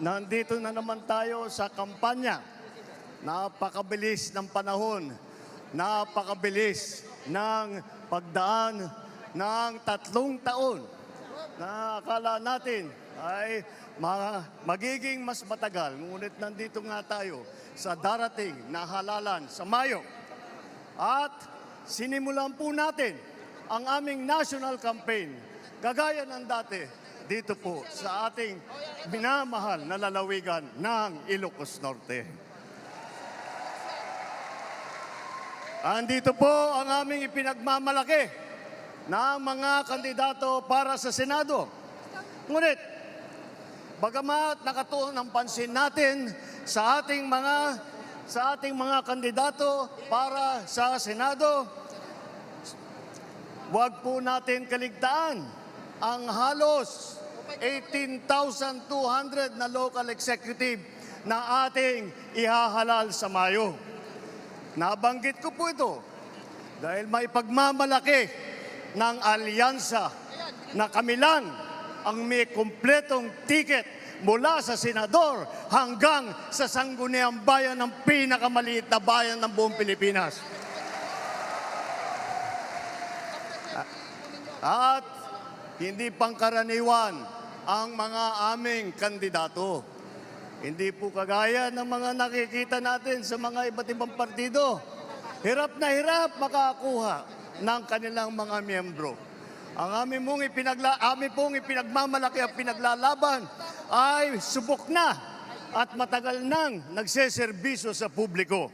nandito na naman tayo sa kampanya. Napakabilis ng panahon, napakabilis ng pagdaan ng 3 taon na akala natin ay magiging mas matagal. Ngunit nandito nga tayo sa darating na halalan sa Mayo. At sinimulan po natin ang aming national campaign, kagaya ng dati, dito po sa ating minamahal na lalawigan ng Ilocos Norte. Andito po ang aming ipinagmamalaki na mga kandidato para sa Senado. Ngunit, bagamat nakatuon ang pansin natin sa ating mga kandidato para sa Senado, huwag po natin kaligtaan ang halos 18,200 na local executive na ating ihahalal sa Mayo. Nabanggit ko po ito dahil may pagmamalaki ng alyansa na kami lang ang may kumpletong ticket mula sa senador hanggang sa sangguniang bayan ng pinakamaliit na bayan ng buong Pilipinas. At hindi pangkaraniwan ang mga aming kandidato. Hindi po kagaya ng mga nakikita natin sa mga iba't ibang partido. Hirap na hirap makakuha ng kanilang mga miyembro. Ang aming pong ipinagmamalaki at pinaglalaban ay subok na at matagal nang nagseserbisyo sa publiko.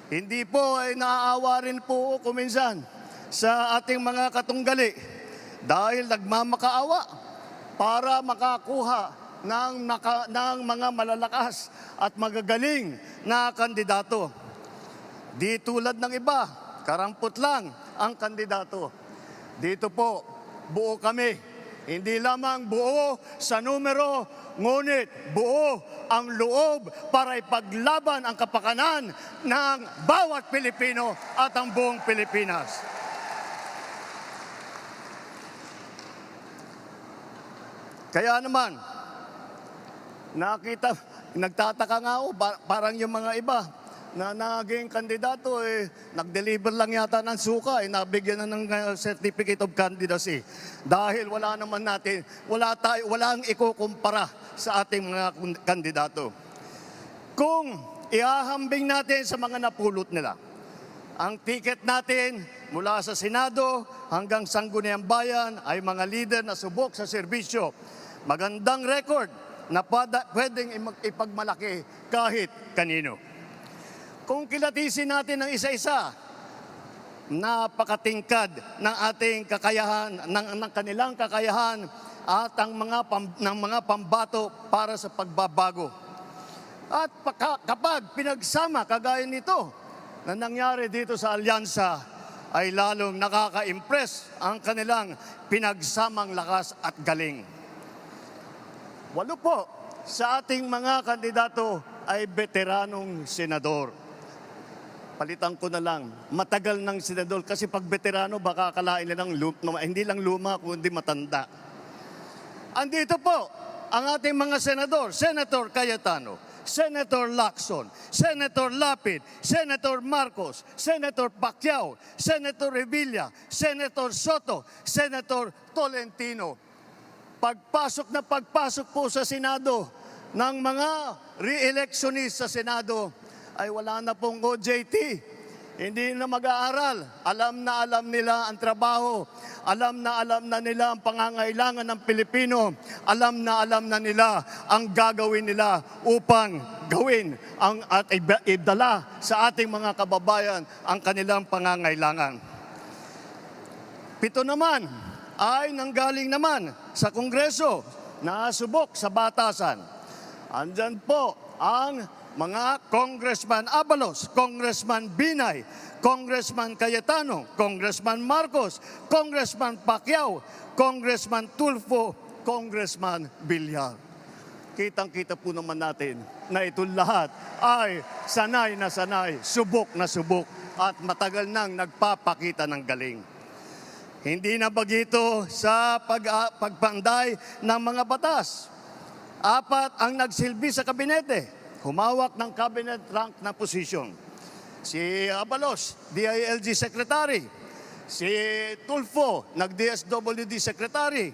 Hindi po ay naaawa rin po kuminsan sa ating mga katunggali dahil nagmamakaawa para makakuha ng mga malalakas at magagaling na kandidato. Di tulad ng iba, karampot lang ang kandidato. Dito po, buo kami. Hindi lamang buo sa numero, ngunit buo ang loob para ipaglaban ang kapakanan ng bawat Pilipino at ang buong Pilipinas. Kaya naman, nagtataka nga ako, parang yung mga iba na naging kandidato, nag-deliver lang yata ng suka, nabigyan na ng certificate of candidacy. Dahil wala ang ikukumpara sa ating mga kandidato. Kung ihahambing natin sa mga napulot nila, ang ticket natin mula sa Senado hanggang Sangguniang Bayan ay mga leader na subok sa serbisyo. Magandang record na pwedeng ipagmalaki kahit kanino. Kung kilatisin natin ng isa-isa, napakatingkad ng ating kakayahan, ng kanilang kakayahan at ng mga pambato para sa pagbabago. At kapag pinagsama kagaya nito na nangyari dito sa alyansa, ay lalong nakaka-impress ang kanilang pinagsamang lakas at galing. 8 po sa ating mga kandidato ay veteranong senador. Palitan ko na lang, matagal ng senador kasi pag veterano baka akalain nila hindi lang luma kundi matanda. Andito po ang ating mga senador, Senator Cayetano, Senator Lacson, Senator Lapid, Senator Marcos, Senator Pacquiao, Senator Revilla, Senator Soto, Senator Tolentino. Pagpasok po sa Senado ng mga re-electionist sa Senado ay wala na pong OJT. Hindi na mag-aaral. Alam nila ang trabaho. Alam na nila ang pangangailangan ng Pilipino. Alam na nila ang gagawin nila upang gawin at idala sa ating mga kababayan ang kanilang pangangailangan. 7 naman ay nanggaling naman sa Kongreso na subok sa batasan. Andyan po ang mga Congressman Abalos, Congressman Binay, Congressman Cayetano, Congressman Marcos, Congressman Pacquiao, Congressman Tulfo, Congressman Villar. Kitang-kita po naman natin na itong lahat ay sanay na sanay, subok na subok at matagal nang nagpapakita ng galing. Hindi na bagito sa pagpanday ng mga batas. Apat ang nagsilbi sa kabinete, humawak ng cabinet rank na posisyon. Si Abalos, DILG Secretary. Si Tulfo, nag-DSWD Secretary.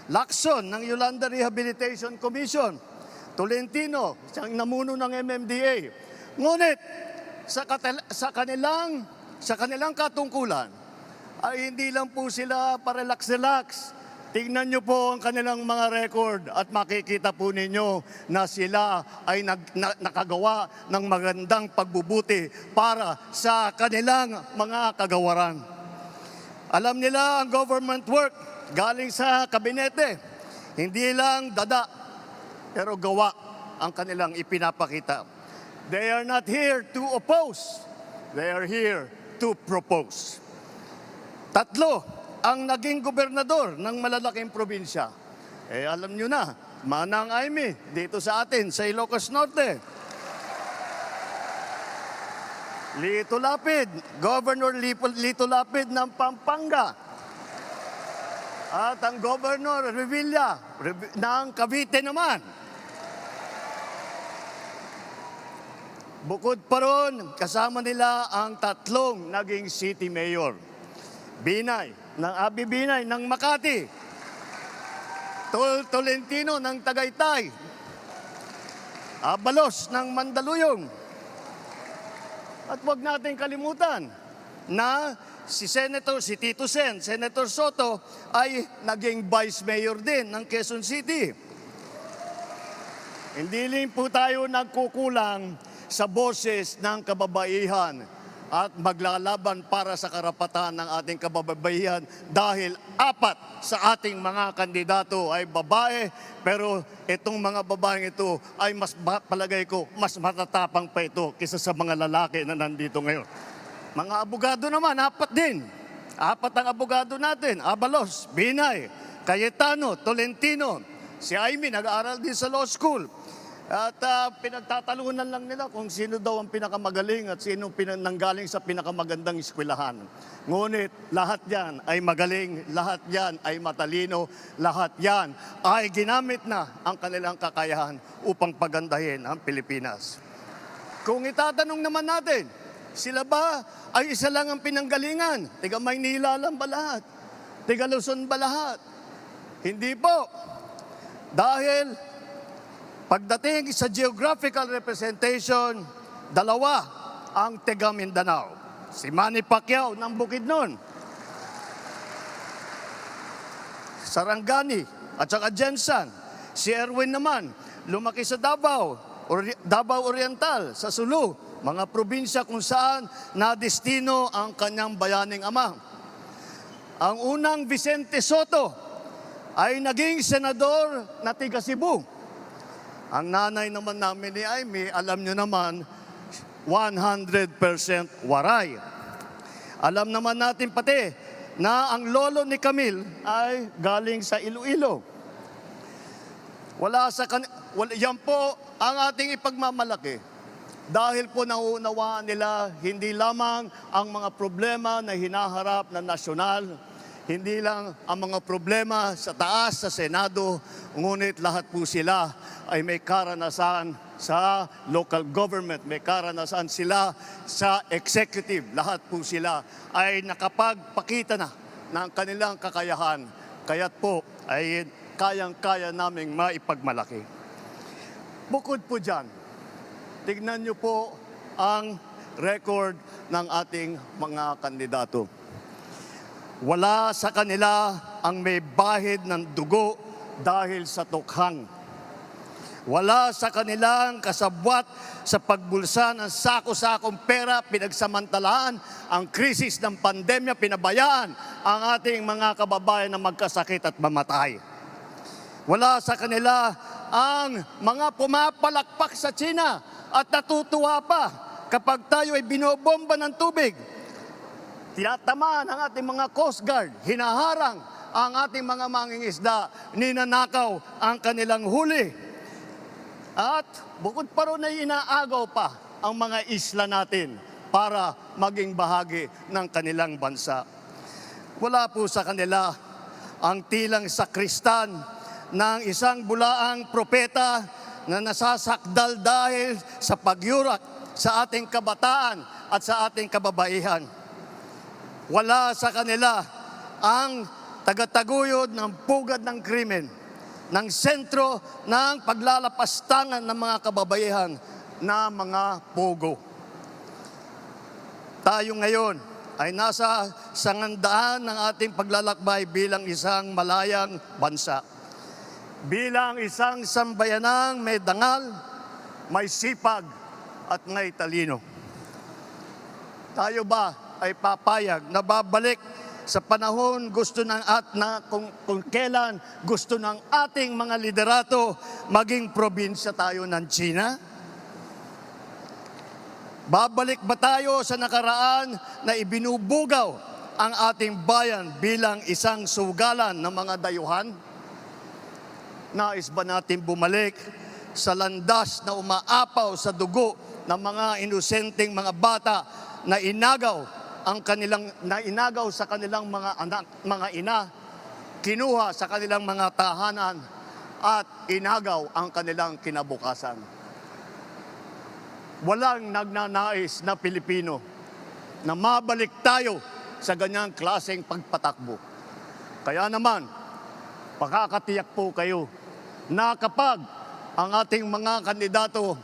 Lacson, ng Yolanda Rehabilitation Commission. Tolentino, siyang namuno ng MMDA. Ngunit, sa kanilang katungkulan, ay hindi lang po sila parelax-relax. Tingnan nyo po ang kanilang mga record at makikita po ninyo na sila ay nakagawa ng magandang pagbubuti para sa kanilang mga kagawaran. Alam nila ang government work galing sa kabinete. Hindi lang dada, pero gawa ang kanilang ipinapakita. They are not here to oppose. They are here to propose. Tatlo, ang naging gobernador ng malalaking probinsya. Alam nyo na, Manang Aimee, dito sa atin, sa Ilocos Norte. Lito Lapid, Governor Lito Lapid ng Pampanga. At ang Governor Revilla ng Cavite naman. Bukod pa ron, kasama nila ang tatlong naging city mayor. Abi Binay ng Makati. Tolentino ng Tagaytay. Abalos ng Mandaluyong. At huwag natin kalimutan na si Tito Sen, Senator Soto, ay naging vice mayor din ng Quezon City. Hindi rin po tayo nagkukulang sa boses ng kababaihan at maglalaban para sa karapatan ng ating kababaihan dahil 4 sa ating mga kandidato ay babae, pero itong mga babaeng ito ay palagay ko, mas matatapang pa ito kaysa sa mga lalaki na nandito ngayon. Mga abogado naman, 4 din. 4 ang abogado natin, Abalos, Binay, Cayetano, Tolentino. Si Aimee nag-aaral din sa law school. At pinagtatalunan lang nila kung sino daw ang pinakamagaling at sino nanggaling sa pinakamagandang eskwelahan. Ngunit lahat yan ay magaling, lahat yan ay matalino, lahat yan ay ginamit na ang kanilang kakayahan upang pagandahin ang Pilipinas. Kung itatanong naman natin, sila ba ay isa lang ang pinanggalingan? Tiga Maynila lang ba lahat? Tiga Luzon ba lahat? Hindi po. Dahil pagdating sa geographical representation, 2 ang taga Mindanao. Si Manny Pacquiao ng Bukidnon, Sarangani at saka Jensan. Si Erwin naman, lumaki sa Davao Oriental, sa Sulu, mga probinsya kung saan nadestino ang kanyang bayaning ama. Ang unang Vicente Soto ay naging senador na tiga Cebu. Ang nanay naman namin ni Aimee, alam nyo naman, 100% waray. Alam naman natin pati na ang lolo ni Camille ay galing sa Iloilo. Yan po ang ating ipagmamalaki. Dahil po nauunawaan nila hindi lamang ang mga problema na hinaharap na nasyonal, hindi lang ang mga problema sa taas, sa Senado, ngunit lahat po sila ay may karanasan sa local government, may karanasan sila sa executive. Lahat po sila ay nakapagpakita na ng kanilang kakayahan. Kaya't po ay kayang-kaya naming maipagmalaki. Bukod po dyan, tignan niyo po ang record ng ating mga kandidato. Wala sa kanila ang may bahid ng dugo dahil sa tukhang. Wala sa kanilang kasabwat sa pagbulsa ng sako-sakong pera, pinagsamantalaan ang krisis ng pandemya, pinabayaan ang ating mga kababayan na magkasakit at mamatay. Wala sa kanila ang mga pumapalakpak sa China at natutuwa pa kapag tayo ay binobomba ng tubig. Tinatamaan ang ating mga Coast Guard, hinaharang ang ating mga mangingisda, ninanakaw ang kanilang huli. At bukod pa ron ay inaagaw pa ang mga isla natin para maging bahagi ng kanilang bansa. Wala po sa kanila ang tilang sakristan ng isang bulaang propeta na nasasakdal dahil sa pagyurak sa ating kabataan at sa ating kababaihan. Wala sa kanila ang tagataguyod ng pugad ng krimen, ng sentro ng paglalapastangan ng mga kababaihan na mga pogo. Tayo ngayon ay nasa sangandaan ng ating paglalakbay bilang isang malayang bansa. Bilang isang sambayanang may dangal, may sipag, at may talino. Tayo ba ay papayag na babalik sa panahon gusto ng kung kailan gusto ng ating mga liderato maging probinsya tayo ng China? Babalik ba tayo sa nakaraan na ibinubugaw ang ating bayan bilang isang sugalan ng mga dayuhan? Nais ba natin bumalik sa landas na umaapaw sa dugo ng mga inosenteng mga bata na inagaw sa kanilang mga anak, mga ina, kinuha sa kanilang mga tahanan at inagaw ang kanilang kinabukasan? Walang nagnanais na Pilipino na mabalik tayo sa ganyang klaseng pagpatakbo. Kaya naman, pakakatiyak po kayo na kapag ang ating mga kandidato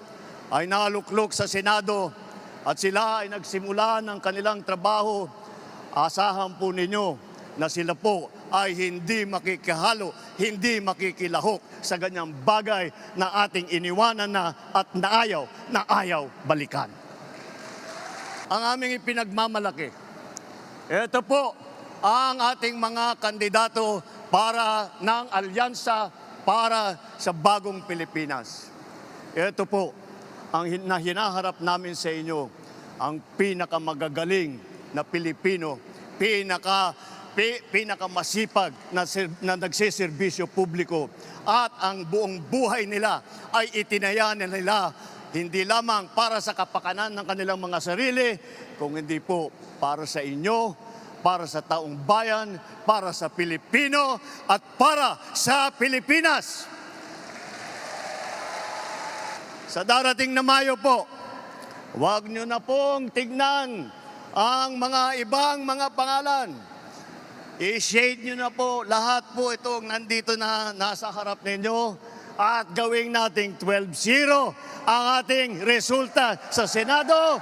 ay naluklok sa Senado at sila ay nagsimula ng kanilang trabaho, asahan po ninyo na sila po ay hindi makikihalo, hindi makikilahok sa ganyang bagay na ating iniwanan na at naayaw balikan. Ang aming ipinagmamalaki, ito po ang ating mga kandidato para ng alyansa para sa bagong Pilipinas. Ito po ang hinaharap namin sa inyo, ang pinakamagagaling na Pilipino, pinakamasipag na nagsiservisyo publiko, at ang buong buhay nila ay itinaya nila hindi lamang para sa kapakanan ng kanilang mga sarili, kung hindi po para sa inyo, para sa taong bayan, para sa Pilipino, at para sa Pilipinas. Sa darating na Mayo po, huwag nyo na pong tignan ang mga ibang mga pangalan. I-shade nyo na po lahat po itong nandito na nasa harap ninyo at gawing nating 12-0 ang ating resulta sa Senado